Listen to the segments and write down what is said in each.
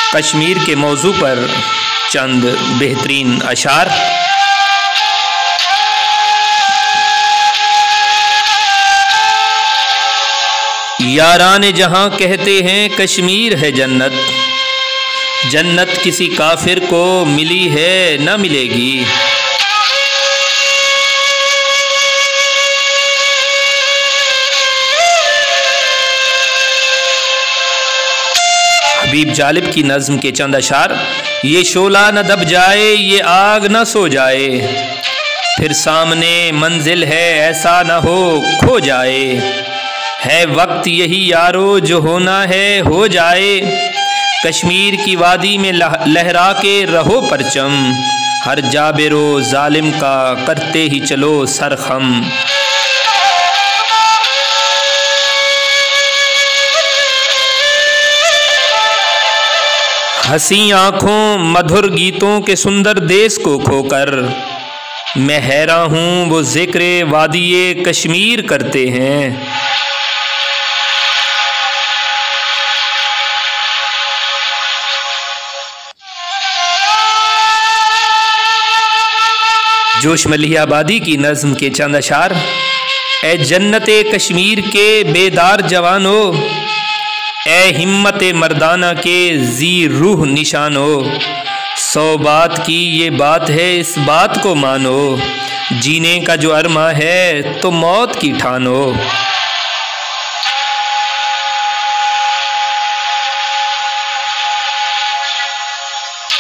कश्मीर के मौजू पर चंद बेहतरीन अशार। यारान जहां कहते हैं कश्मीर है जन्नत, जन्नत किसी काफिर को मिली है न मिलेगी। हबीब जालिब की नज़्म के चंद अशार। ये शोला न दब जाए, ये आग न सो जाए, फिर सामने मंजिल है ऐसा न हो खो जाए। है वक्त यही यारो जो होना है हो जाए, कश्मीर की वादी में लहरा के रहो परचम, हर जाबिरो जालिम का करते ही चलो सरखम। हंसी आँखों मधुर गीतों के सुंदर देश को खोकर, मैं हैरान हूँ वो जिक्र वादिये कश्मीर करते हैं। जोश मलिहाबादी की नज़्म के चंद अशार। ए जन्नते कश्मीर के बेदार जवानो, ए हिम्मत मर्दाना के जी रूह निशानो, 100 बात की ये बात है इस बात को मानो, जीने का जो अरमा है तो मौत की ठानो।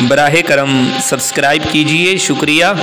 बराहे करम सब्सक्राइब कीजिए, शुक्रिया।